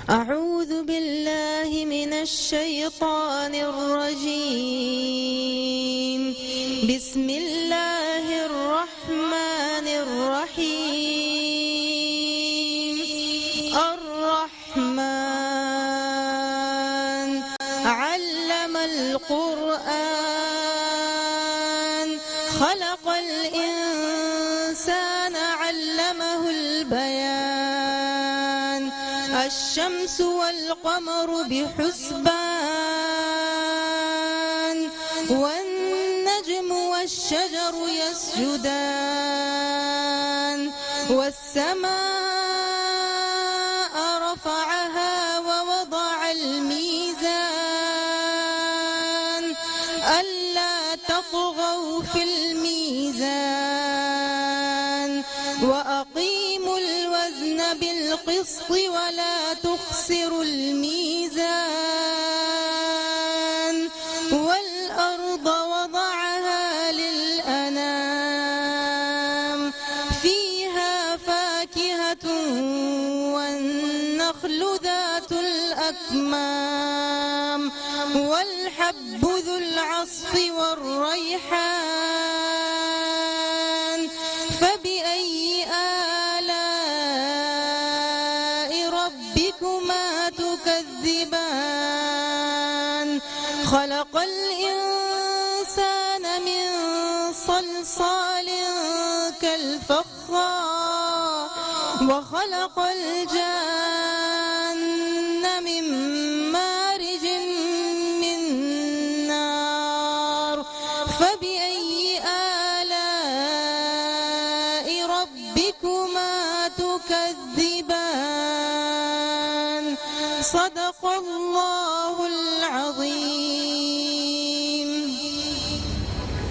أعوذ بالله من الشيطان الرجيم بسم الله الرحمن الرحيم الرحمن علم القرآن خلق الإنسان علمه البيان الشمس والقمر بحسبان والنجم والشجر يسجدان والسماء رفعها ووضع الميزان ألا تطغوا في الميزان وأقيموا الوزن بالقسط ولا تخسروا الميزان والأرض وضعها للأنام فيها فاكهة والنخل ذات الأكمام والحب ذو العصف والريحان فبأي آلاء ربكما تكذبان خلق الإنسان من صلصال كالفخار وخلق الجن من مارج من نار فبأي آلاء ربكما تكذبان صدق الله العظيم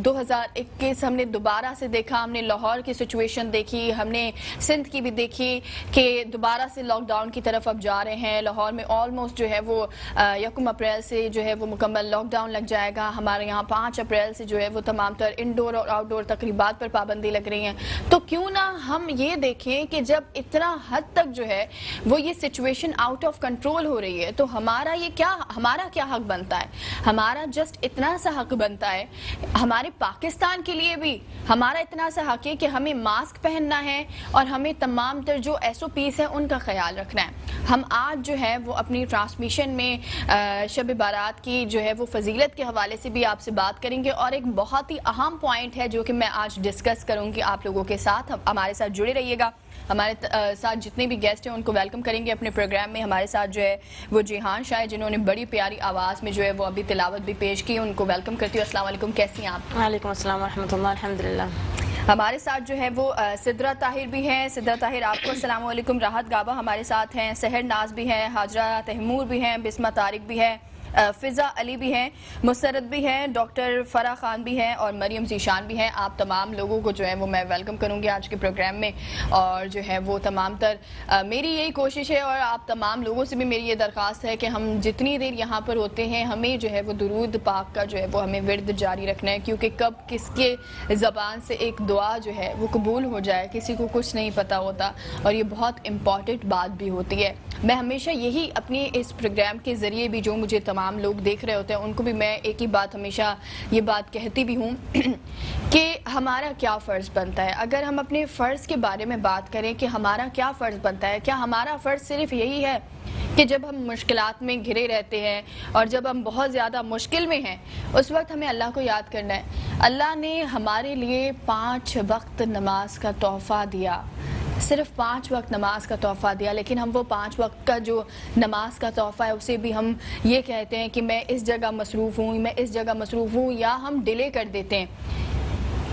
2021 پیس ہم نے دوبارہ سے دیکھا. ہم نے لاہور کی سچویشن دیکھی, ہم نے سندھ کی بھی دیکھی کہ دوبارہ سے لاک ڈاؤن کی طرف اب جا رہے ہیں. لاہور میں آلموسٹ جو ہے وہ 1 اپریل سے جو ہے وہ مکمل لاک ڈاؤن لگ جائے گا. ہمارے یہاں 5 اپریل سے جو ہے وہ تمام تر انڈور اور آؤٹ ڈور تقریبات پر پابندی لگ رہی ہیں. تو کیوں نہ ہم یہ دیکھیں کہ جب اتنا حد تک جو ہے وہ یہ سچویشن آؤٹ آف کنٹرول ہو رہی ہے تو ہمارا کیا حق بنتا ہے. ہمارا جسٹ اتنا سا حق بنتا ہے, ہمارے پاکستان کے لیے بھی ہمارا اتنا سا حق ہے کہ ہمیں ماسک پہننا ہے اور ہمیں تمام تر جو SOPs ہیں ان کا خیال رکھنا ہے. ہم آج جو ہے وہ اپنی ٹرانسمیشن میں شب بارات کی جو ہے وہ فضیلت کے حوالے سے بھی آپ سے بات کریں گے, اور ایک بہت ہی اہم پوائنٹ ہے جو کہ میں آج ڈسکس کروں گی آپ لوگوں کے ساتھ. ہمارے ساتھ جڑے رہیے گا. ہمارے ساتھ جتنے بھی گیسٹ ہیں ان کو ویلکم کریں گے اپنے پروگرام میں. ہمارے ساتھ جو ہے وہ جیحان شاہ جنہوں نے بڑی پیاری آواز میں جو ہے وہ ابھی تلاوت بھی پیش کی, ان کو ویلکم کرتی ہوں. السلام علیکم, کیسی ہیں آپ؟ وعلیکم السلام ورحمۃ اللہ. الحمدللہ. ہمارے ساتھ جو ہے وہ سدرہ طاہر بھی ہیں. سدرہ طاہر آپ کو السلام علیکم. راحت گابا ہمارے ساتھ ہیں. سحر ناز بھی ہیں. حاجرہ تیمور بھی ہیں. بسمہ طارق بھی ہے. فضا علی بھی ہیں. مسرت بھی ہیں. ڈاکٹر فرح خان بھی ہیں اور مریم ذیشان بھی ہیں. آپ تمام لوگوں کو جو ہے وہ میں ویلکم کروں گی آج کے پروگرام میں. اور جو ہے وہ تمام تر میری یہی کوشش ہے اور آپ تمام لوگوں سے بھی میری یہ درخواست ہے کہ ہم جتنی دیر یہاں پر ہوتے ہیں ہمیں جو ہے وہ درود پاک کا جو ہے وہ ہمیں ورد جاری رکھنا ہے, کیونکہ کب کس کے زبان سے ایک دعا جو ہے وہ قبول ہو جائے کسی کو کچھ نہیں پتہ ہوتا, اور یہ بہت امپورٹنٹ بات بھی ہوتی ہے. میں ہمیشہ یہی اپنے اس پروگرام کے ذریعے بھی جو مجھے تمام لوگ دیکھ رہے ہوتے ہیں ان کو بھی میں ایک ہی بات ہمیشہ یہ بات کہتی بھی ہوں کہ ہمارا کیا فرض بنتا ہے. اگر ہم اپنے فرض کے بارے میں بات کریں کہ ہمارا کیا فرض بنتا ہے, کیا ہمارا فرض صرف یہی ہے کہ جب ہم مشکلات میں گھرے رہتے ہیں اور جب ہم بہت زیادہ مشکل میں ہیں اس وقت ہمیں اللہ کو یاد کرنا ہے. اللہ نے ہمارے لیے 5 وقت نماز کا تحفہ دیا, صرف 5 وقت نماز کا تحفہ دیا, لیکن ہم وہ 5 وقت کا جو نماز کا تحفہ ہے اسے بھی ہم یہ کہتے ہیں کہ میں اس جگہ مصروف ہوں, میں اس جگہ مصروف ہوں, یا ہم ڈیلے کر دیتے ہیں.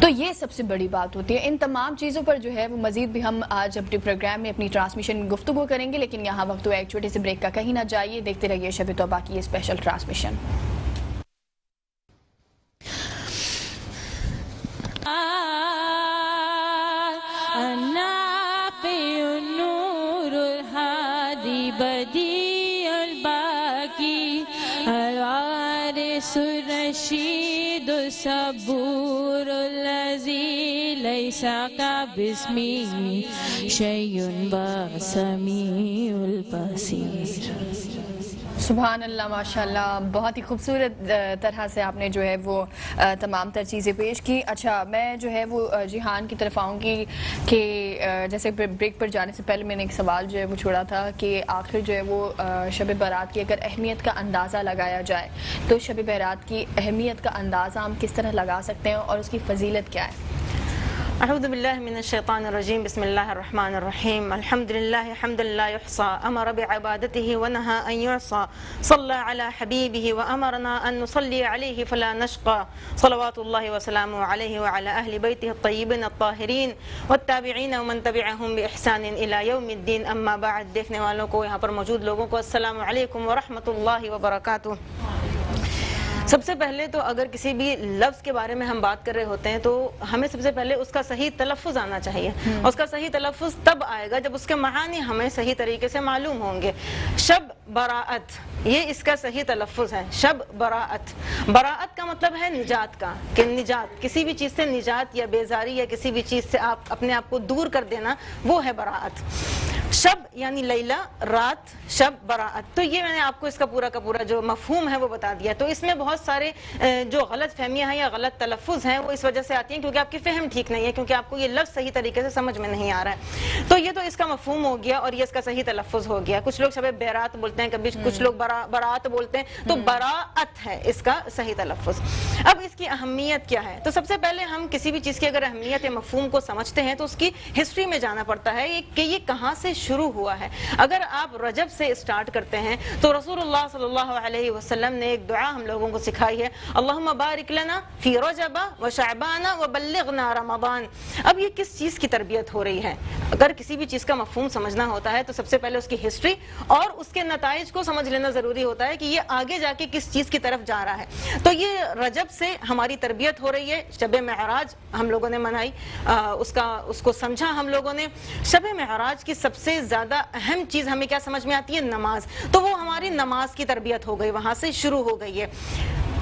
تو یہ سب سے بڑی بات ہوتی ہے. ان تمام چیزوں پر جو ہے وہ مزید بھی ہم آج اپنے پروگرام میں اپنی ٹرانسمیشن میں گفتگو کریں گے, لیکن یہاں وقت ہوا ایک چھوٹے سے بریک کا. کہیں نہ جائیے, دیکھتے رہیے شب توبہ کی یہ اسپیشل ٹرانسمیشن. الرشيد الصبور الذي ليس كباسمه شيء وسميع البصير. سبحان اللہ, ماشاء اللہ, بہت ہی خوبصورت طرح سے آپ نے جو ہے وہ تمام تر چیزیں پیش کی. اچھا, میں جو ہے وہ جیحان کی طرف آؤں گی کہ جیسے بریک پر جانے سے پہلے میں نے ایک سوال جو ہے وہ چھوڑا تھا کہ آخر جو ہے وہ شب بارات کی اگر اہمیت کا اندازہ لگایا جائے تو شب بارات کی اہمیت کا اندازہ ہم کس طرح لگا سکتے ہیں اور اس کی فضیلت کیا ہے؟ اعوذ باللہ من الشیطان الرجیم. بسم اللہ الرحمن الرحیم. الحمدللہ حمدا لا يحصى امر بعبادته ونهى ان يعصى صلى على حبيبه وامرنا ان نصلي عليه فلا نشقى صلوات الله وسلامه عليه وعلى اهل بيته الطيبين الطاهرين والتابعين ومن تبعهم باحسان الى يوم الدين. اما بعد, دیکھنے والوں کو, یہاں پر موجود لوگوں کو السلام علیکم ورحمۃ اللہ وبرکاتہ. سب سے پہلے تو اگر کسی بھی لفظ کے بارے میں ہم بات کر رہے ہوتے ہیں تو ہمیں سب سے پہلے اس کا صحیح تلفظ آنا چاہیے. اس کا صحیح تلفظ تب آئے گا جب اس کے معانی ہمیں صحیح طریقے سے معلوم ہوں گے. شب براءت, یہ اس کا صحیح تلفظ ہے. شب براءت, براءت کا مطلب ہے نجات کا, کہ نجات, کسی بھی چیز سے نجات یا بیزاری یا کسی بھی چیز سے آپ اپنے آپ کو دور کر دینا, وہ ہے براءت. شب یعنی لیلہ, رات, شب براءت. تو یہ میں نے آپ کو اس کا پورا جو مفہوم ہے وہ بتا دیا. تو اس میں بہت سارے جو غلط فہمیاں ہیں یا غلط تلفظ ہیں وہ اس وجہ سے آتی ہیں کیونکہ آپ کی فہم ٹھیک نہیں ہے, کیونکہ آپ کو یہ لفظ صحیح طریقے سے سمجھ میں نہیں آ رہا ہے. تو یہ تو اس کا مفہوم ہو گیا اور یہ اس کا صحیح تلفظ ہو گیا. کچھ لوگ شب بیرات بولتے ہیں, کبھی کچھ لوگ برات بولتے ہیں, تو براءت ہے اس کا صحیح تلفظ. اب اس کی اہمیت کیا ہے؟ تو سب سے پہلے ہم کسی بھی چیز کی اگر اہمیت یا مفہوم کو سمجھتے ہیں تو اس کی ہسٹری میں جانا پڑتا ہے کہ یہ کہاں سے شروع ہوا ہے. اگر آپ رجب سے اسٹارٹ کرتے ہیں تو رسول اللہ صلی اللہ علیہ وسلم نے ایک دعا ہم لوگوں کو سکھائی ہے, اللہم بارک لنا فی رجب و شعبان و بلغنا رمضان. اب یہ کس چیز کی تربیت ہو رہی ہے؟ اگر کسی بھی چیز کا مفہوم سمجھنا ہوتا ہے تو سب سے پہلے اس کی ہسٹری اور اس کے نتائج کو سمجھ لینا ضروری ہوتا ہے کہ یہ آگے جا کے کس چیز کی طرف جا رہا ہے. تو یہ رجب سے ہماری تربیت ہو رہی ہے. شب معراج ہم لوگوں نے منائی, اس کو سمجھا ہم لوگوں نے. شب معراج کی سب سے زیادہ اہم چیز ہمیں کیا سمجھ میں آتی ہے؟ نماز. تو وہ ہماری نماز کی تربیت ہو گئی, وہاں سے شروع ہو گئی ہے.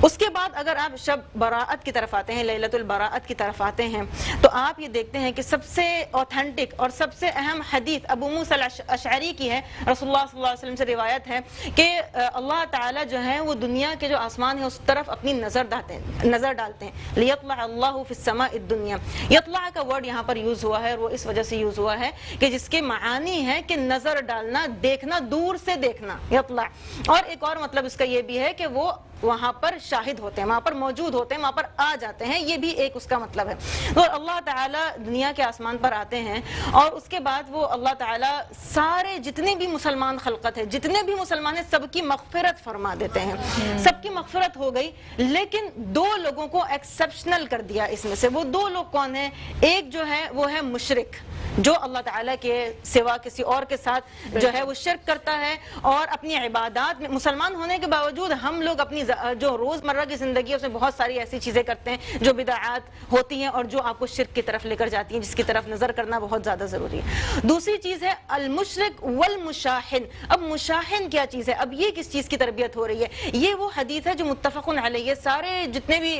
اس کے بعد اگر آپ شب براءت کی طرف آتے ہیں, لیلۃ البراءت کی طرف آتے ہیں, تو آپ یہ دیکھتے ہیں کہ سب سے اوتھینٹک اور سب سے اہم حدیث ابو موسیٰ الاشعری کی ہے. رسول اللہ صلی اللہ علیہ وسلم سے روایت ہے کہ اللہ تعالیٰ جو ہے وہ دنیا کے جو آسمان ہے اس طرف اپنی نظر ڈالتے ہیں. لیطلع اللہ فی السماء الدنیا. یطلع کا ورڈ یہاں پر یوز ہوا ہے اور وہ اس وجہ سے یوز ہوا ہے کہ جس کے معانی ہے کہ نظر ڈالنا, دیکھنا, دور سے دیکھنا, یطلع. اور ایک اور مطلب اس کا یہ بھی ہے کہ وہ وہاں پر شاہد ہوتے ہیں, وہاں پر موجود ہوتے ہیں, وہاں پر آ جاتے ہیں. یہ بھی ایک اس کا مطلب ہے. اور اللہ تعالیٰ دنیا کے آسمان پر آتے ہیں اور اس کے بعد وہ اللہ تعالیٰ سارے جتنے بھی مسلمان خلقت ہے, جتنے بھی مسلمان ہیں, سب کی مغفرت فرما دیتے ہیں. سب کی مغفرت ہو گئی, لیکن دو لوگوں کو ایکسپشنل کر دیا اس میں سے. وہ دو لوگ کون ہیں؟ ایک جو ہے وہ ہے مشرک, جو اللہ تعالیٰ کے سوا کسی اور کے ساتھ جو ہے وہ شرک کرتا ہے اور اپنی عبادات میں, مسلمان ہونے کے باوجود ہم لوگ اپنی جو روزمرہ کی زندگی ہے اس میں بہت ساری ایسی چیزیں کرتے ہیں جو بدعات ہوتی ہیں اور جو آپ کو شرک کی طرف لے کر جاتی ہیں, جس کی طرف نظر کرنا بہت زیادہ ضروری ہے. دوسری چیز ہے المشرک والمشاحن. اب مشاحن کیا چیز ہے؟ اب یہ کس چیز کی تربیت ہو رہی ہے؟ یہ وہ حدیث ہے جو متفق علیہ, سارے جتنے بھی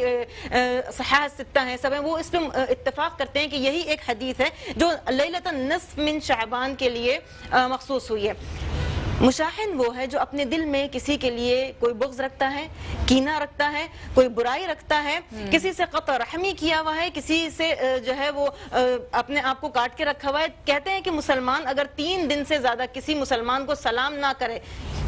صحاح ستہ ہیں سب ہیں وہ اس پہ اتفاق کرتے ہیں کہ یہی ایک حدیث ہے جو لیلۃ النصف من شعبان کے لیے مخصوص ہوئی ہے. مشاحن وہ ہے جو اپنے دل میں کسی کے لیے کوئی بغض رکھتا ہے, کینہ رکھتا ہے, کوئی برائی رکھتا ہے, کسی سے قطع رحمی کیا ہوا ہے, کسی سے جو ہے وہ اپنے آپ کو کاٹ کے رکھا ہوا ہے. کہتے ہیں کہ مسلمان اگر 3 دن سے زیادہ کسی مسلمان کو سلام نہ کرے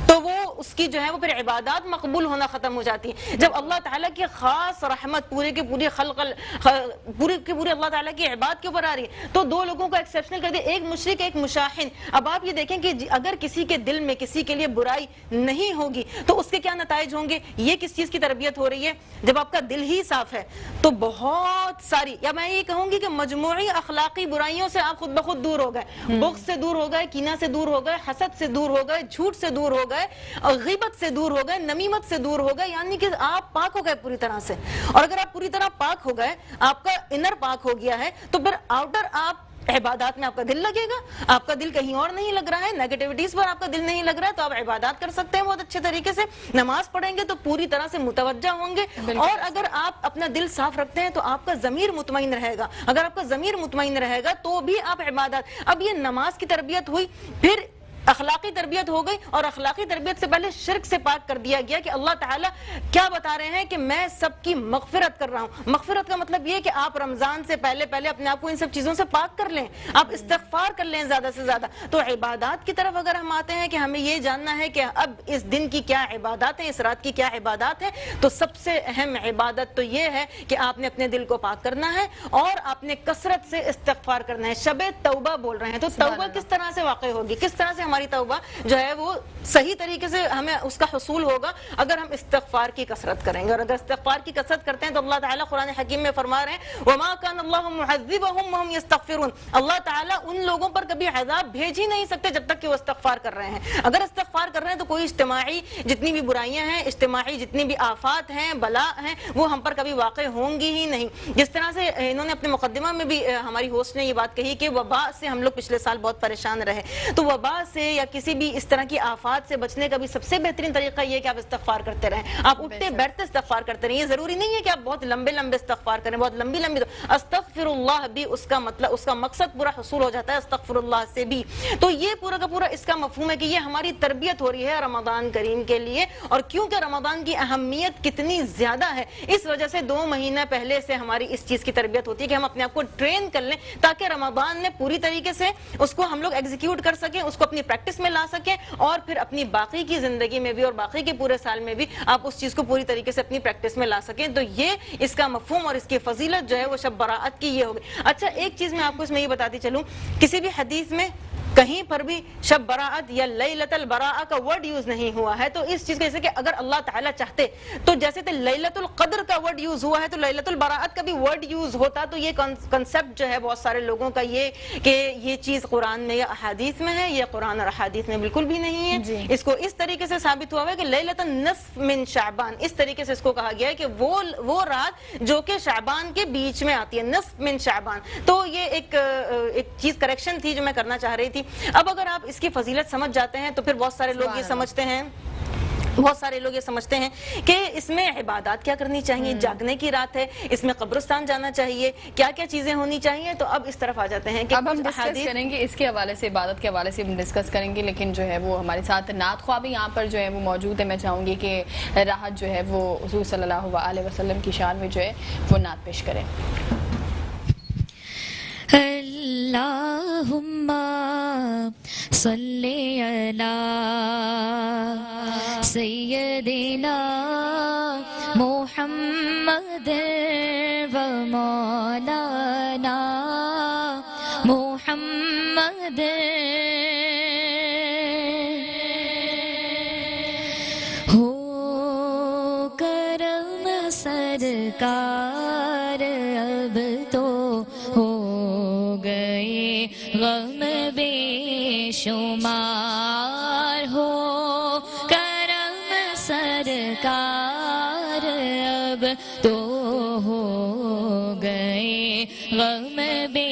تو وہ اس کی جو ہے وہ پھر عبادات مقبول ہونا ختم ہو جاتی ہیں. جب اللہ تعالیٰ کی خاص رحمت پورے کے پورے اللہ تعالیٰ کی عبادت کے اوپر آ رہی ہے تو دو لوگوں کو ایکسیپشنل کر دیا, ایک مشرک ایک مشاحن. اب آپ یہ دیکھیں کہ اگر کسی کے دل میں کسی کے لیے برائی نہیں ہوگی تو اس کے کیا نتائج ہوں گے؟ یہ کس چیز کی تربیت ہو رہی ہے؟ جب آپ کا دل ہی صاف ہے تو بہت ساری, یا میں یہ کہوں گی کہ مجموعی اخلاقی برائیوں سے آپ خود بخود دور ہو گئے. بغض سے دور ہو گئے, کینہ سے دور ہو گئے, حسد سے دور ہو گئے, جھوٹ سے دور ہو گئے, غیبت سے دور ہو گئے, نمیمت سے دور ہو گئے. یعنی کہ آپ پاک ہو گئے پوری طرح سے. اور اگر آپ پوری طرح پاک ہو گئے, آپ کا انر پاک ہو گیا ہے, تو پھر آؤٹر آپ عبادات میں آپ کا دل لگے گا. آپ کا دل کہیں اور نہیں لگ رہا ہے, نیگیٹیوٹیز پر آپ کا دل نہیں لگ رہا ہے, تو آپ عبادات کر سکتے ہیں بہت اچھے طریقے سے. نماز پڑھیں گے تو پوری طرح سے متوجہ ہوں گے. اور اگر آپ اپنا دل صاف رکھتے ہیں تو آپ کا ضمیر مطمئن رہے گا. اگر آپ کا ضمیر مطمئن رہے گا تو بھی آپ عبادات. اب یہ نماز کی تربیت ہوئی, پھر اخلاقی تربیت ہو گئی, اور اخلاقی تربیت سے پہلے شرک سے پاک کر دیا گیا کہ اللہ تعالیٰ کیا بتا رہے ہیں کہ میں سب کی مغفرت کر رہا ہوں. مغفرت کا مطلب یہ کہ آپ رمضان سے پہلے اپنے آپ کو ان سب چیزوں سے پاک کر لیں, آپ استغفار کر لیں زیادہ سے زیادہ. تو عبادات کی طرف اگر ہم آتے ہیں کہ ہمیں یہ جاننا ہے کہ اب اس دن کی کیا عبادات ہیں, اس رات کی کیا عبادات ہیں, تو سب سے اہم عبادت تو یہ ہے کہ آپ نے اپنے دل کو پاک کرنا ہے اور آپ نے کثرت سے استغفار کرنا ہے. شب توبہ بول رہے ہیں, تو توبہ کس طرح سے واقع ہوگی, کس طرح سے ہماری توبہ جو ہے وہ صحیح طریقے سے ہمیں اس کا حصول ہوگا؟ اگر ہم استغفار کی کثرت کریں گے. اور اگر استغفار کی کثرت کرتے ہیں تو اللہ تعالیٰ قرآن حکیم میں فرما رہے ہیں وَمَا كَانَ اللَّهُ مُعَذِّبَهُمْ وَهُمْ يَسْتَغْفِرُونَ. اللہ تعالیٰ ان لوگوں پر کبھی عذاب بھیج ہی نہیں سکتے جب تک کہ وہ استغفار کر رہے ہیں. اگر استغفار کر رہے ہیں تو کوئی اجتماعی جتنی بھی برائیاں ہیں, اجتماعی جتنی بھی آفات ہیں, بلا ہیں, وہ ہم پر کبھی واقع ہوں گی ہی نہیں. جس طرح سے انہوں نے اپنے مقدمہ میں بھی ہماری ہوسٹ نے یہ بات کہی کہ وبا سے ہم لوگ پچھلے سال بہت پریشان رہے, تو وبا سے یا کسی بھی اس طرح کی آفات سے بچنے کا بھی سب سے بہترین طریقہ یہ کہ آپ استغفار کرتے رہیں. آپ اٹھتے بیٹھتے استغفار کرتے رہیں. یہ ضروری نہیں ہے کہ آپ بہت لمبے استغفار کریں, بہت لمبی استغفر اللہ بھی اس کا مطلب, اس کا مقصد پورا حصول ہو جاتا ہے استغفر اللہ سے بھی. تو یہ پورا کا پورا اس کا مفہوم ہے کہ یہ ہماری تربیت ہو رہی ہے رمضان کریم کے لیے. اور کیونکہ رمضان کی اہمیت کتنی زیادہ ہے, اس وجہ سے 2 مہینہ پہلے سے ہماری اس چیز کی تربیت ہوتی ہے کہ ہم اپنے آپ کو ٹرین کر لیں تاکہ رمضان میں پوری طریقے سے اس کو ہم لوگ ایگزیکیوٹ کر سکیں, اس کو اپنی پریکٹس میں لا سکیں, اور پھر اپنی باقی کی زندگی میں بھی اور باقی کے پورے سال میں بھی آپ اس چیز کو پوری طریقے سے اپنی پریکٹس میں لا سکیں. تو یہ اس کا مفہوم اور اس کی فضیلت جو ہے وہ شب براءت کی یہ ہوگی. اچھا, ایک چیز میں آپ کو اس میں یہ بتاتی چلوں, کسی بھی حدیث میں کہیں پر بھی شب براعت یا لیلۃ البراء کا ورڈ یوز نہیں ہوا ہے. تو اس چیز جیسے کہ اگر اللہ تعالیٰ چاہتے تو جیسے کہ لیلۃ القدر کا ورڈ یوز ہوا ہے تو لیلۃ البراءت کا بھی ورڈ یوز ہوتا. تو یہ کنسپٹ جو ہے بہت سارے لوگوں کا یہ کہ یہ چیز قرآن میں یا احادیث میں ہے, یہ قرآن اور احادیث میں بالکل بھی نہیں ہے. اس کو اس طریقے سے ثابت ہوا ہے کہ لیلۃ النصف من شعبان, اس طریقے سے اس کو کہا گیا ہے کہ وہ رات جو کہ شعبان کے بیچ میں آتی ہے, نصف من شعبان. تو یہ ایک چیز کریکشن تھی جو میں کرنا چاہ رہی تھی. اب اگر آپ اس کی فضیلت سمجھ جاتے ہیں تو پھر بہت سارے لوگ یہ سمجھتے ہیں کہ اس میں عبادات کیا کرنی چاہیے, جاگنے کی رات ہے, اس میں قبرستان جانا چاہیے, کیا کیا چیزیں ہونی چاہیے. تو اب اس طرف آ جاتے ہیں کہ اب ہم ڈسکس کریں گے اس کے حوالے سے, عبادت کے حوالے سے ہم ڈسکس کریں گے, لیکن جو ہے وہ ہمارے ساتھ نعت خواہ بھی یہاں پر جو ہے وہ موجود ہے. میں چاہوں گی کہ راحت جو ہے وہ حضور صلی اللہ علیہ وسلم کی شان میں جو ہے وہ نعت پیش کریں. اللہم صلی علی سیدنا محمد و مولانا محمد. ہو کرم سرکار اب تو ہو گئے غم بے شمار, ہو کرم سرکار اب تو ہو گئے غم بے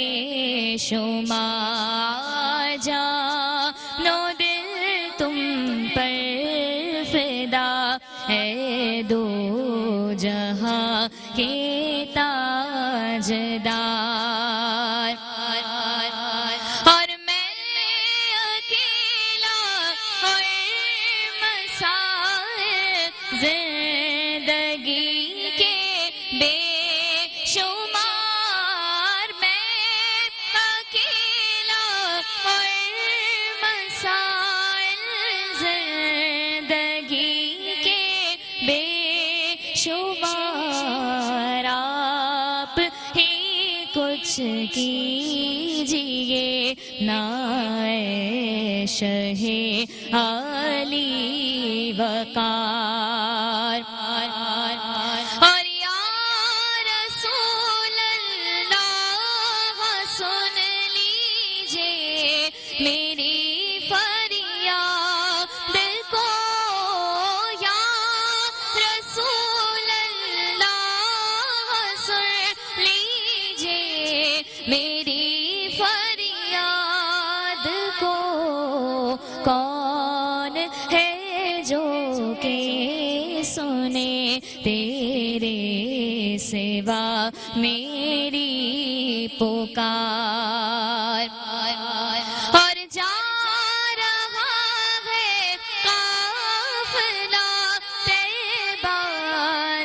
شمار. جانو دل تم پر فدا ہے دو جہاں کے تاجدار, اور میں اکیلا اور مسائل زندگی کے بے شمار, میں اکیلا اور مسائل زندگی کے بے شمار. آپ ہی کچھ کیجئے نائے شہ علی وقار, اور یا رسول اللہ سن لیجئے میری فریاد کو, یا رسول اللہ سن لیجئے میری فریاد کو. کون ہے جو کہ سنے تیرے سوا میری پکار, اور جا رہا ہے قافلہ طیبہ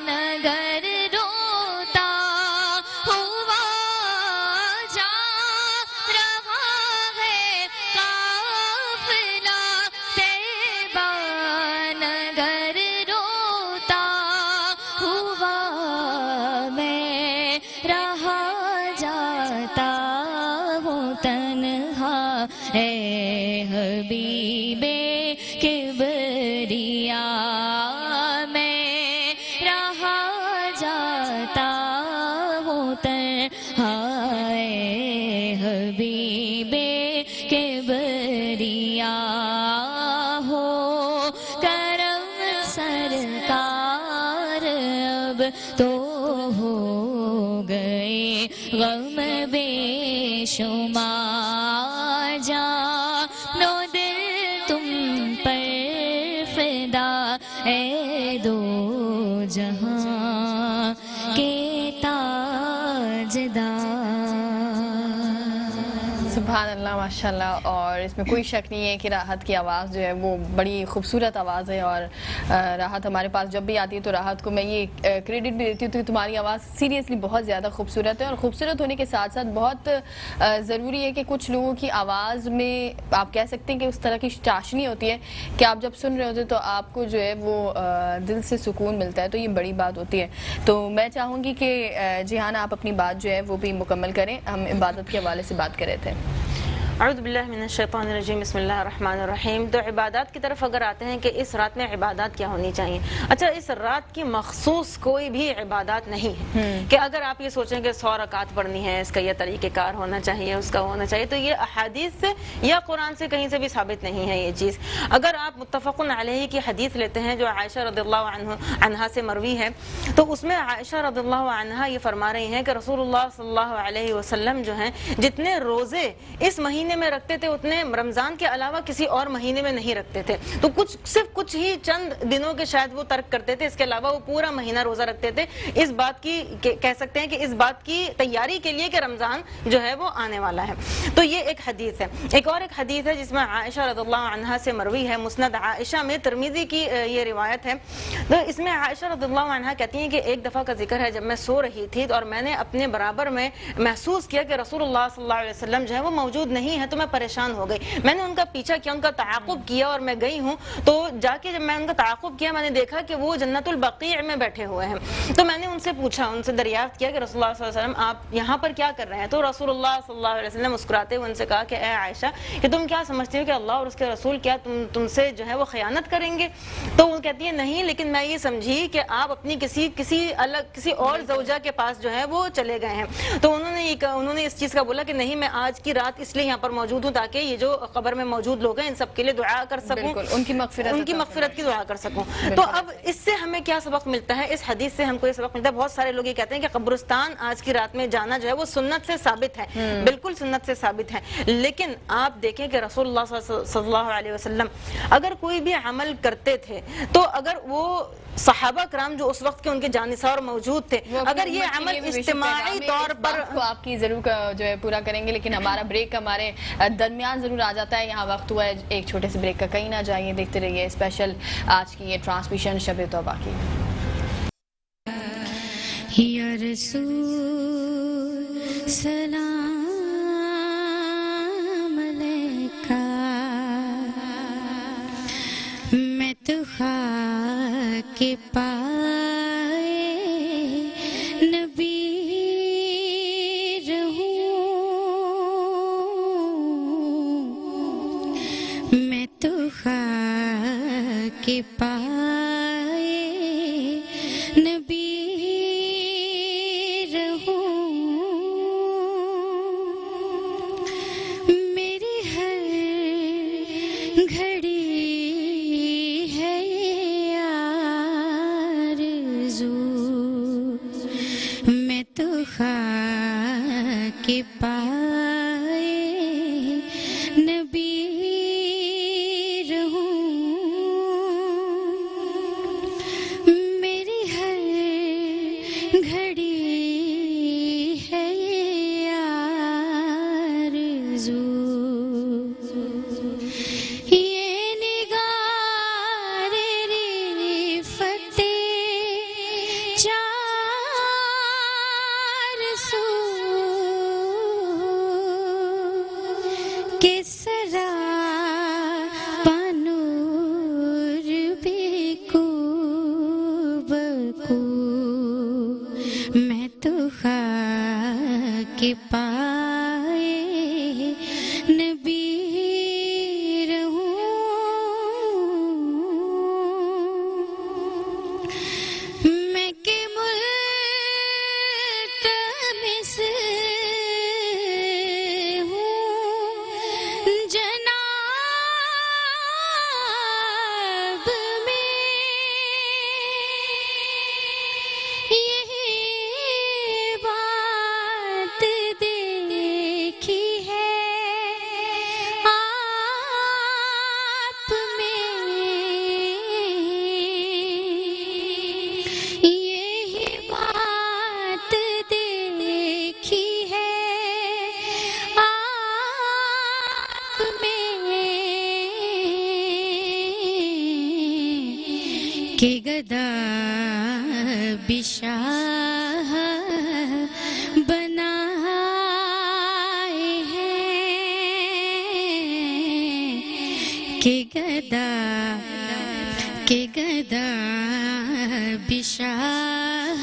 نگر روتا ہوا, جا رہا ہے قافلہ طیبہ نگر روتا ہوا. میں رہا جاتا ہوں تنہا اے حبیب کبریا, میں رہا جاتا ہوں تنہا اے حبیب کبریا. ہو کرم سرکار اب تو ہو گئے غم بے شمار. جانو دل تم پر فدا اے دو جہاں کے تاجدار. سبحان اللہ, ماشاءاللہ. اور اس میں کوئی شک نہیں ہے کہ راحت کی آواز جو ہے وہ بڑی خوبصورت آواز ہے, اور راحت ہمارے پاس جب بھی آتی ہے تو راحت کو میں یہ کریڈٹ بھی دیتی ہوں کہ تمہاری آواز سیریسلی بہت زیادہ خوبصورت ہے. اور خوبصورت ہونے کے ساتھ ساتھ بہت ضروری ہے کہ کچھ لوگوں کی آواز میں آپ کہہ سکتے ہیں کہ اس طرح کی چاشنی ہوتی ہے کہ آپ جب سن رہے ہوتے تو آپ کو جو ہے وہ دل سے سکون ملتا ہے, تو یہ بڑی بات ہوتی ہے. تو میں چاہوں گی کہ جہان آپ اپنی بات جو ہے وہ بھی مکمل کریں. ہم عبادت کے حوالے سے بات کر رہے تھے. اعوذ باللہ من الشیطان الرجیم بسم اللہ الرحمن الرحیم. تو عبادات کی طرف اگر آتے ہیں کہ اس رات میں عبادات کیا ہونی چاہیے. اچھا, اس رات کی مخصوص کوئی بھی عبادات نہیں ہے کہ اگر آپ یہ سوچیں کہ 100 رکعت پڑھنی ہے, اس کا یہ طریقہ کار ہونا چاہیے, اس کا ہونا چاہیے, تو یہ احادیث سے یا قرآن سے کہیں سے بھی ثابت نہیں ہے یہ چیز. اگر آپ متفق علیہ کی حدیث لیتے ہیں جو عائشہ رضی اللہ عنہا سے مروی ہے, تو اس میں عائشہ رضی اللہ عنہا یہ فرما رہی ہیں کہ رسول اللہ صلی اللہ علیہ وسلم جو ہیں جتنے روزے اس مہینے میں رکھتے تھے اتنے رمضان کے علاوہ کسی اور مہینے میں نہیں رکھتے تھے. تو صرف کچھ ہی چند دنوں کے شاید وہ ترک کرتے تھے, اس کے علاوہ وہ پورا مہینہ روزہ رکھتے تھے. اس بات کی کہہ سکتے ہیں کہ اس بات کی تیاری کے لیے کہ رمضان جو ہے وہ آنے والا ہے. تو یہ ایک حدیث ہے. ایک اور ایک حدیث ہے جس میں عائشہ رضی اللہ عنہا سے مروی ہے, مسند عائشہ میں, ترمذی کی یہ روایت ہے. تو اس میں عائشہ رضی اللہ عنہا کہتی ہیں کہ ایک دفعہ کا ذکر ہے جب میں سو رہی تھی اور میں نے اپنے برابر میں محسوس کیا کہ رسول اللہ صلی اللہ علیہ وسلم جو ہے وہ موجود نہیں ہے. تو میں پریشان ہو گئی, میں نے ان کا پیچھا کیا, ان کا تعاقب کیا اور میں گئی ہوں. تو جا کے جب میں ان کا تعاقب کیا میں نے دیکھا کہ وہ جنت البقیع میں بیٹھے ہوئے ہیں. تو میں نے ان سے پوچھا, ان سے دریافت کیا کہ رسول اللہ صلی اللہ علیہ وسلم آپ یہاں پر کیا کر رہے ہیں. تو رسول اللہ صلی اللہ علیہ وسلم مسکراتے ہوئے ان سے کہا کہ اے عائشہ کہ تم کیا سمجھتی ہو کہ اللہ اور اس کے رسول کیا تم سے جو ہے وہ خیانت کریں گے. تو وہ کہتی ہے نہیں, لیکن میں یہ سمجھی کہ آپ اپنی کسی اور زوجہ کے پاس جو ہے وہ چلے گئے ہیں. تو انہوں نے اس چیز کا بولا کہ نہیں, میں آج کی رات اس لیے یہاں پر موجود ہوں تاکہ یہ جو قبر میں موجود لوگ ہیں ان سب کے لیے دعا کر سکوں, ان کی مغفرت کی دعا کر سکوں. تو اب اس سے ہمیں کیا سبق ملتا ہے, اس حدیث سے ہم کو یہ سبق ملتا ہے. بہت سارے لوگ یہ کہتے ہیں کہ قبرستان آج کی رات میں جانا جو ہے وہ سنت سے ثابت ہے, بالکل سنت سے ثابت ہے. لیکن آپ دیکھیں کہ رسول اللہ صلی اللہ علیہ وسلم اگر کوئی بھی عمل کرتے تھے تو اگر وہ صحابہ کرام جو اس وقت کے ان کے جانثار موجود تھے, اگر یہ عمل اجتماعی طور پر آپ کی ضرور جو ہے پورا کریں گے, لیکن ہمارا بریک ہمارے درمیان ضرور آ جاتا ہے. یہاں وقت ہوا ہے ایک چھوٹے سے بریک کا, کہیں نہ جائیے, دیکھتے رہیے اسپیشل آج کی یہ ٹرانسمیشن شب توبہ کی. یا رسول سلام علیکہ, میں تو خاک پائے نبی تو خاک پائے نبی رہوں. میری ہر گھڑی ہے آرزو, میں تو خاک پائے نبی کے پائے نبی رہوں. میں کہ ملتمس ہوں جناب میں یہی بات دیکھی ہے آپ میں, یہی بات دیکھی ہے آپ میں کہ گدا بشاہ بنائے ہیں, کہ گدا بشاہ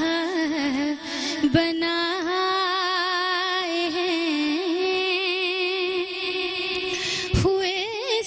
بنائے ہیں.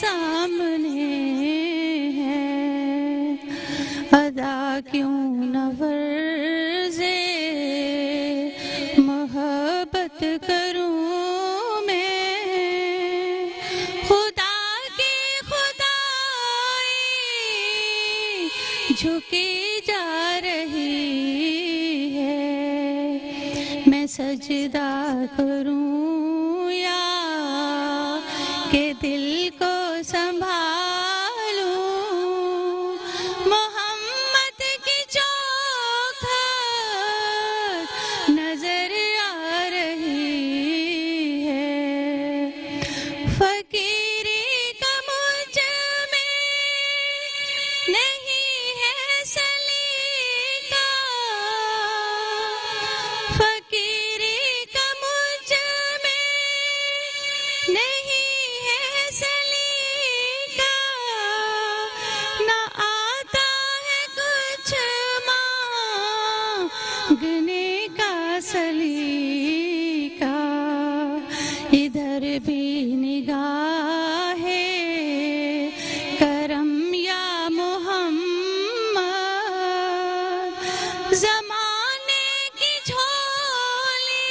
سامنے ہے، ادا کیوں نہ فرض محبت کروں میں، خدا کی خدائی جھکی جا رہی ہے، میں سجدہ کروں یا کہ دل کو سنبھالوں، محمد کی چوکھٹ نظر آ رہی ہے، فقیری کا مجھ میں نہیں ہے سلیقہ، فقیری کا مجھ میں نہیں ہے سلیقہ، نہ آتا ہے کچھ مانگنے کا سلیقہ، ادھر بھی نگاہ کرم یا محمد، زمانے کی جھولی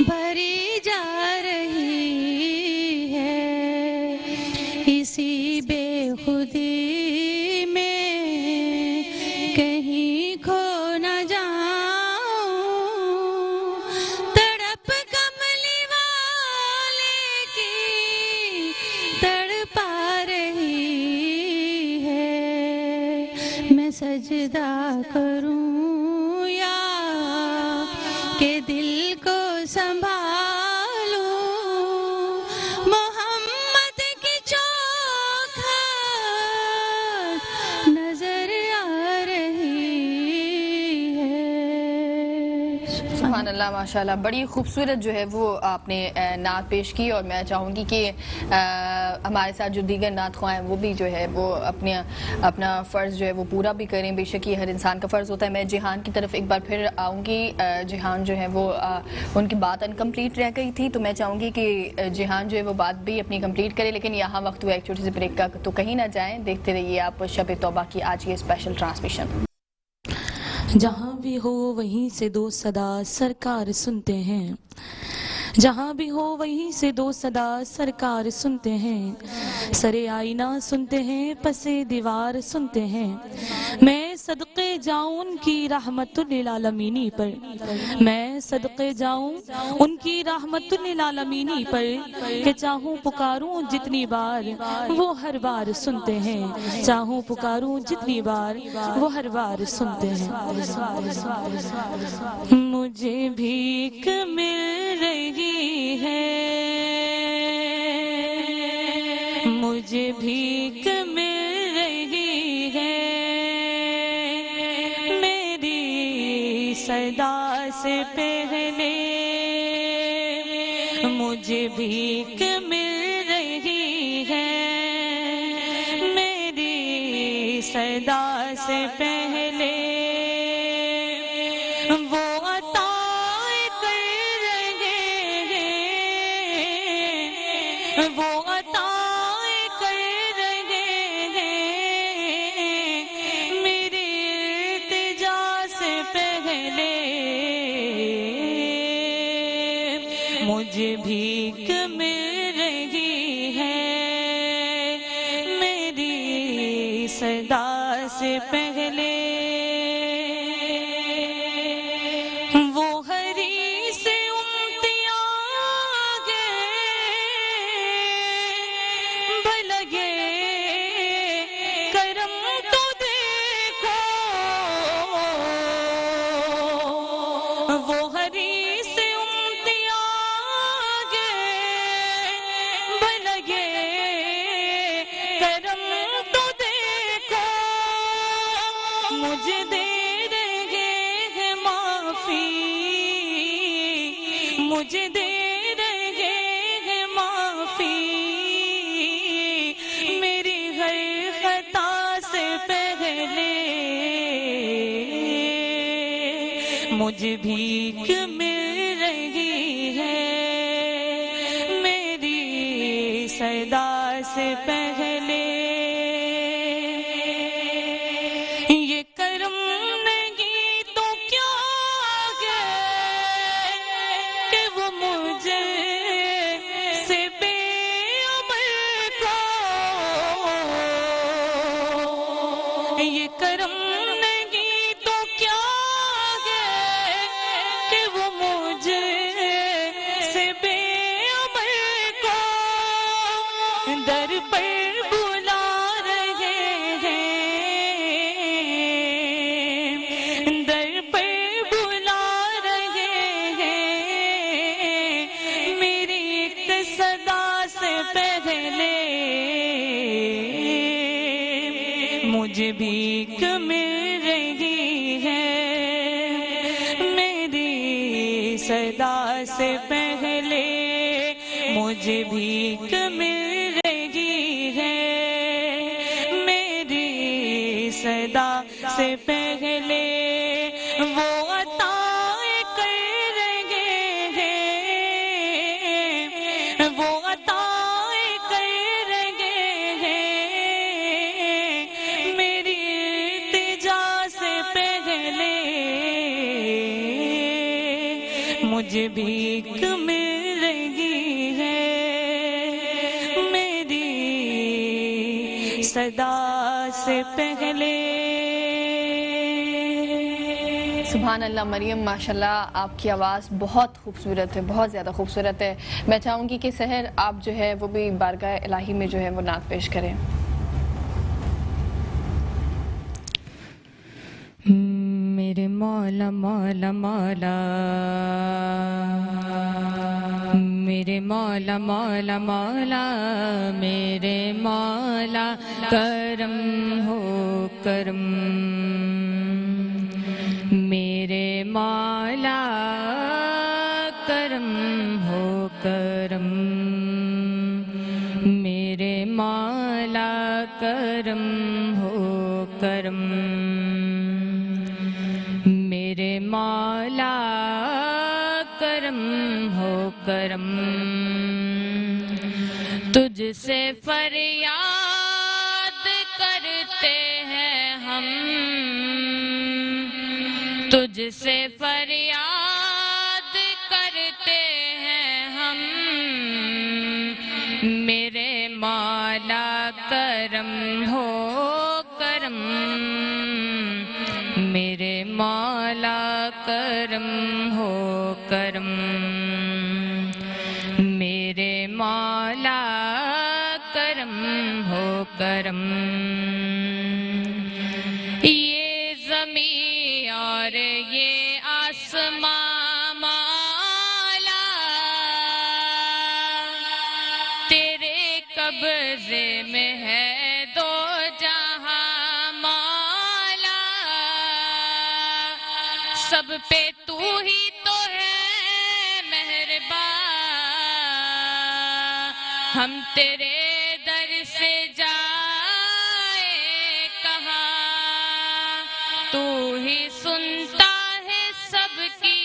بھری جا رہی ہے، اسی بے خودی میں کہیں کھو نہ جاؤں، تڑپ کملی والے کی تڑپا رہی ہے، میں سجدہ کروں یا کہ دل کو سنبھالوں، محمد کی چوکھٹ نظر آ رہی ہے۔ سبحان اللہ، ماشاء اللہ، بڑی خوبصورت جو ہے وہ آپ نے نعت پیش کی، اور میں چاہوں گی کہ ہمارے ساتھ جو دیگر نعت خواہ ہیں وہ بھی جو ہے وہ اپنا فرض جو ہے وہ پورا بھی کریں، بے شک یہ ہر انسان کا فرض ہوتا ہے۔ میں جہان کی طرف ایک بار پھر آؤں گی، جہان جو ہے وہ ان کی بات انکمپلیٹ رہ گئی تھی، تو میں چاہوں گی کہ جہان جو ہے وہ بات بھی اپنی کمپلیٹ کرے، لیکن یہاں وقت ہوا ایک چھوٹی سی بریک کا، تو کہیں نہ جائیں، دیکھتے رہیے آپ شب توبہ کی آج یہ اسپیشل ٹرانسمیشن۔ جہاں بھی ہو وہیں سے دو صدا سرکار سنتے ہیں، جہاں بھی ہو وہیں سے دو صدا سرکار سنتے ہیں، سرے آئینہ سنتے ہیں، پسے دیوار سنتے ہیں، میں صدقے جاؤں ان کی رحمت للعالمینی پر، میں صدقے جاؤں ان کی رحمت للعالمینی پر، کہ چاہوں پکاروں جتنی بار وہ ہر بار سنتے ہیں، چاہوں پکاروں جتنی بار وہ ہر بار سنتے ہیں۔ مجھے بھیک مل رہی ہے، مجھے بھیک مل رہی ہے، میری صدا سے پہلے مجھے بھیک مل رہی ہے، میری صدا سے پہلے وہ عطا کر رہے ہیں، وہ عطا کر رہے ہیں، میری التجا سے پہلے مجھے بھیک مل رہی ہے، میری صدا سے پہلے مجھے دے رہے ہیں معافی، مجھے دے رہے ہیں معافی، میری ہر خطا سے پہلے مجھے بھیک مل رہی ہے، میری صدا سے پہلے یہ کرم نہیں تو کیا ہے کہ وہ مجھے سے بے عمل کو، یہ کرم نہیں تو کیا ہے کہ وہ مجھے سے بے عمل کو در پر بلا رہے ہیں، در پر بلا رہے ہیں، میری ایک صدا سے پہلے مجھے بھیک مل رہی ہے، میری صدا سے پہلے مجھے بھیک مل رہی ہے، میری صدا سے پہلے وہ عطائیں کر رہے ہیں، وہ عطائیں کر رہے ہیں، میری التجا سے پہلے مجھے بھیک مل رہی ہے، میری صدا سے پہلے۔ سبحان اللہ مریم، ماشاءاللہ آپ کی آواز بہت خوبصورت ہے، بہت زیادہ خوبصورت ہے۔ میں چاہوں گی کہ سحر آپ جو ہے وہ بھی بارگاہ الہی میں جو ہے وہ نعت پیش کریں۔ میرے مولا مولا مولا، میرے مولا مولا مولا، میرے مولا کرم ہو کرم، میرے مولا کرم ہو کرم، میرے مولا کرم ہو کرم، میرے مولا کرم ہو کرم، تجھ سے فریاد کرتے ہیں ہم، تجھ سے فریاد کرتے ہیں ہم، میرے مولا کرم ہو کرم، میرے مولا کرم ہو کرم، میرے مولا کرم ہو کرم، یہ زمین اور یہ آسمان مولا تیرے قبضے میں ہے، دو جہاں مولا سب پہ تو ہی تو ہے مہربان، ہم تیرے در سے جائے کہاں، تو ہی سنتا ہے سب کی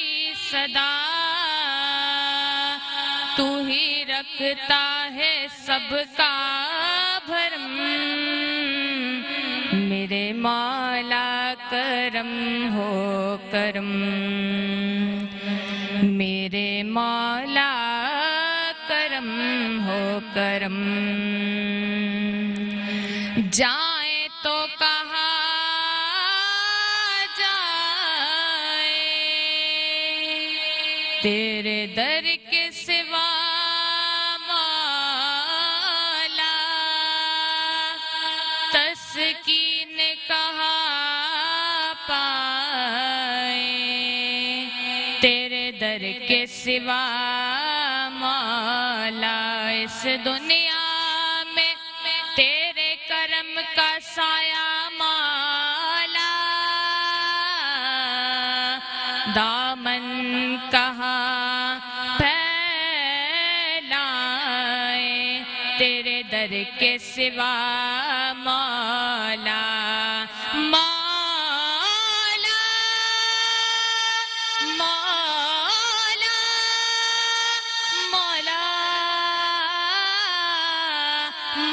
صدا، تو ہی رکھتا ہے سب کا بھرم، میرے مولا کرم ہو کرم، میرے مولا کرم ہو کرم، جائیں تو کہاں جائیں تیرے در کے سوا مولا، تسکین کہاں پائیں تیرے در کے سوا مولا، اس دنیا میں تیرے کرم کا سایہ مولا، دامن کہاں پھیلائیں تیرے در کے سوا مولا، مولا مولا مولا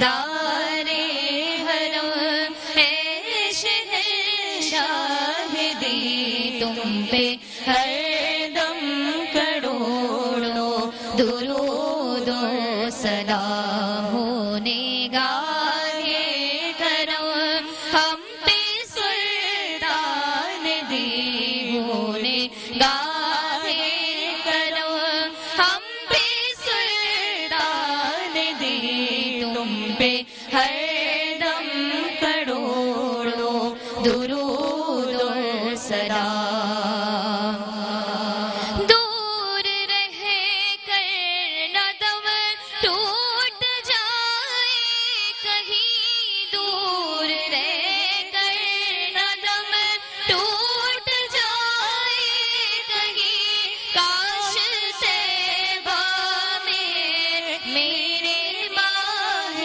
دارے حرم ہے شہنشاہ دی تم پہ ہر دم کروڑوں درود و سلام ہونے گاہے کرم ہم پہ سلطان دی ہونے گاہے کرم ہم پہ سلطان دی تم پہ ہر دم کروڑوں درود و سلام دور رہ کر نہ دم ٹوٹ جائے کہیں دور رہ کر نہ دم ٹوٹ جائے کہیں کاش طیبہ میں میرے ماہ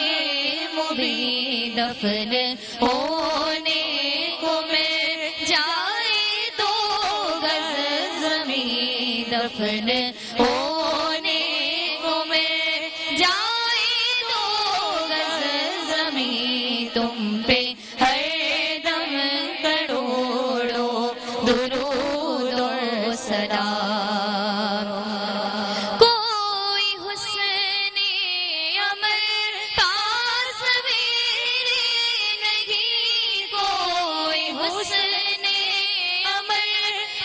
مبین دفن ہونے کو مل جائے دو گز زمین دفن ہونے کو مل جائے دو گز زمین تم پہ ہر دم کروڑوں درود و سلام کوئی حسن عمل پاس میرے نہیں کوئی حسن عمل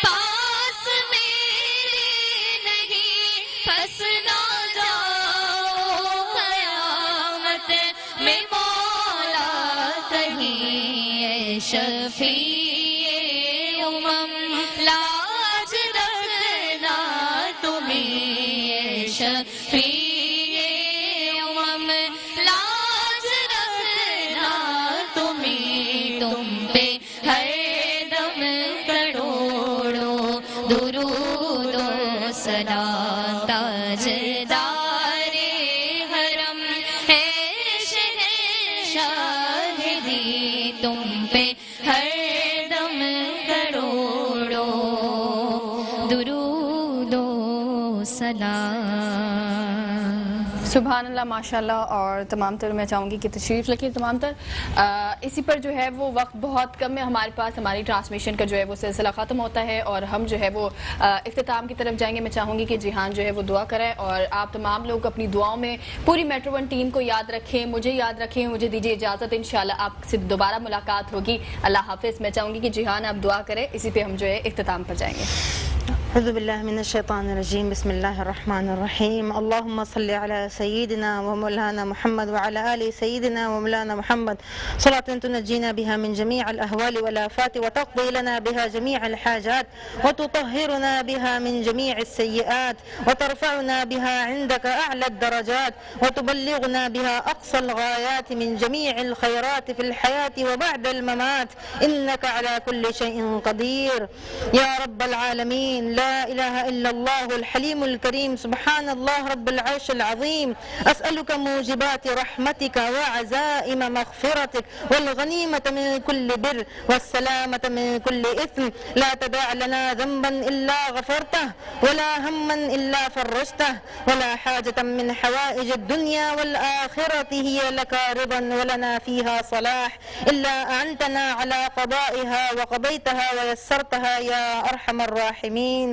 پاس میرے نہیں پھنس نہ جاؤ قیامت میں مولا کہیں اے شفیع امم لاج رکھنا تمہیں اے شفیع امم لاج رکھنا تمہیں تم پہ ہر دم کروڑوں درود و سلام تاجدار حرم ہے شہنشاہ دی تم پہ ہر دم کروڑوں درود و سلام. سبحان اللہ، ماشاء اللہ. اور تمام تر میں چاہوں گی کہ تشریف رکھیں تمام تر. اسی پر جو ہے وہ وقت بہت کم ہے ہمارے پاس، ہماری ٹرانسمیشن کا جو ہے وہ سلسلہ ختم ہوتا ہے اور ہم جو ہے وہ اختتام کی طرف جائیں گے. میں چاہوں گی کہ جیحان جو ہے وہ دعا کریں اور آپ تمام لوگ اپنی دعاؤں میں پوری میٹرو ون ٹیم کو یاد رکھیں، مجھے یاد رکھیں. مجھے دیجیے اجازت، انشاءاللہ آپ سے دوبارہ ملاقات ہوگی. اللہ حافظ. میں چاہوں گی کہ جیحان آپ دعا کریں، اسی پہ ہم جو ہے اختتام پر جائیں گے. اعوذ باللہ من الشیطان الرجیم بسم اللہ الرحمن الرحیم اللہم صلی علی سیدنا و مولانا محمد وعلی آل سیدنا و مولانا محمد صلاة تنجینا بها من جميع الأهوال والآفات وتقضي لنا بها جميع الحاجات وتطهرنا بها من جميع السيئات وترفعنا بها عندك أعلى الدرجات وتبلغنا بها أقصى الغايات من جميع الخيرات في الحياة وبعد الممات إنك على كل شيء قدير يا رب العالمين. لا إله إلا الله الحليم الكريم سبحان الله رب العرش العظيم. أسألك موجبات رحمتك وعزائم مغفرتك والغنيمة من كل بر والسلامة من كل إثم. لا تدع لنا ذنبا إلا غفرته ولا هما إلا فرجته ولا حاجة من حوائج الدنيا والآخرة هي لك رضا ولنا فيها صلاح إلا أعنتنا على قضائها وقضيتها ويسرتها يا أرحم الراحمين.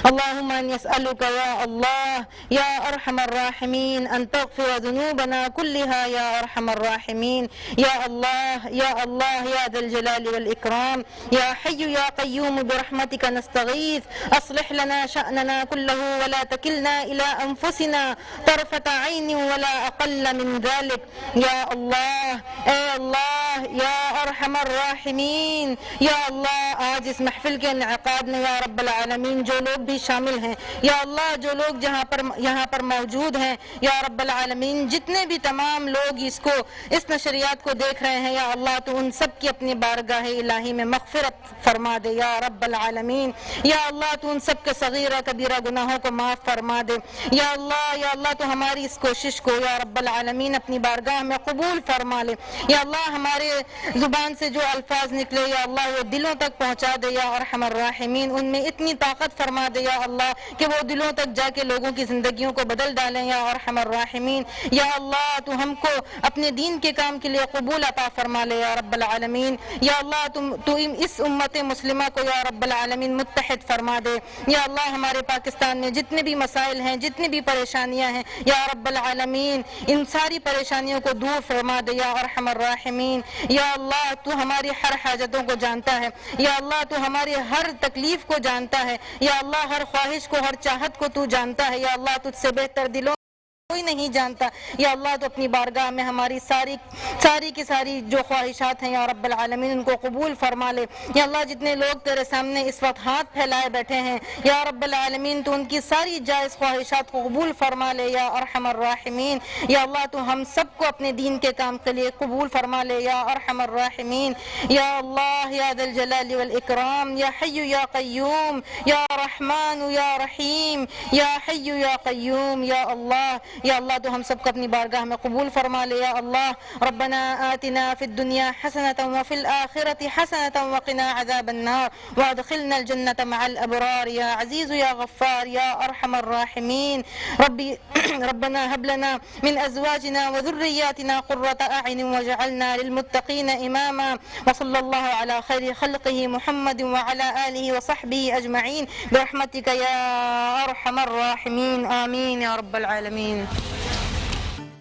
اللهم أن يسألك يا الله يا أرحم الراحمين أن تغفر ذنوبنا كلها يا أرحم الراحمين. يا الله يا الله يا ذا الجلال والإكرام يا حي يا قيوم برحمتك نستغيث أصلح لنا شأننا كله ولا تكلنا إلى أنفسنا طرفة عين ولا أقل من ذلك. يا الله اے اللہ یا ارحم الراحمین. یا اللہ آج اس محفل کے انعقاد میں یا رب العالمین جو لوگ بھی شامل ہیں یا اللہ جو لوگ یہاں پر موجود ہیں یا رب العالمین جتنے بھی تمام لوگ اس نشریات کو دیکھ رہے ہیں یا اللہ تو ان سب کی اپنی بارگاہ الہی میں مغفرت فرما دے یا رب العالمین. یا اللہ تو ان سب کے صغیرہ کبیرہ گناہوں کو معاف فرما دے یا اللہ تو ہماری اس کوشش کو یا رب العالمین اپنی بارگاہ میں قبول فرما لے. یا اللہ ہمارے زبان سے جو الفاظ نکلے یا اللہ وہ دلوں تک پہنچا دے یا ارحم الراحمین. ان میں اتنی طاقت رحمت فرما دے یا اللہ کہ وہ دلوں تک جا کے لوگوں کی زندگیوں کو بدل ڈالیں یا ارحم الراحمین. یا اللہ تو ہم کو اپنے دین کے کام کے لیے قبول عطا فرما لے یا رب العالمین. یا اللہ تو اس امت مسلمہ کو یا رب العالمین متحد فرما دے. یا اللہ ہمارے پاکستان میں جتنے بھی مسائل ہیں, جتنی بھی پریشانیاں ہیں یا رب العالمین ان ساری پریشانیوں کو دور فرما دے یا ارحم الراحمین. یا اللہ تو ہماری ہر حاجتوں کو جانتا ہے. یا اللہ تو ہماری ہر تکلیف کو جانتا ہے. یا اللہ ہر خواہش کو, ہر چاہت کو تو جانتا ہے. یا اللہ تجھ سے بہتر دلوں کوئی نہیں جانتا. یا اللہ تو اپنی بارگاہ میں ہماری ساری کی ساری جو خواہشات ہیں یا رب العالمین ان کو قبول فرما لے. یا اللہ جتنے لوگ تیرے سامنے اس وقت ہاتھ پھیلائے بیٹھے ہیں یا رب العالمین تو ان کی ساری جائز خواہشات کو قبول فرما لے یا ارحم الراحمین. یا اللہ تو ہم سب کو اپنے دین کے کام کے لیے قبول فرما لے یا ارحم الراحمین. یا اللہ یا ذا الجلال والاکرام یا حی یا قیوم یا رحمان یا رحیم یا حی یا قیوم. یا اللہ تو ہم سب کو اپنی بارگاہ میں قبول فرما لے. یا اللہ ربنا آتنا فی الدنیا حسنة وفی الآخرة حسنة وقنا عذاب النار وادخلنا الجنة مع الأبرار یا عزیز یا غفار یا ارحم الراحمین. ربنا هب لنا من ازواجنا وذرياتنا قرة اعین واجعلنا للمتقین اماما. وصلی اللہ علی خیر خلقه محمد وعلى آله وصحبه اجمعین برحمتك یا ارحم الراحمین. آمین یا رب العالمین.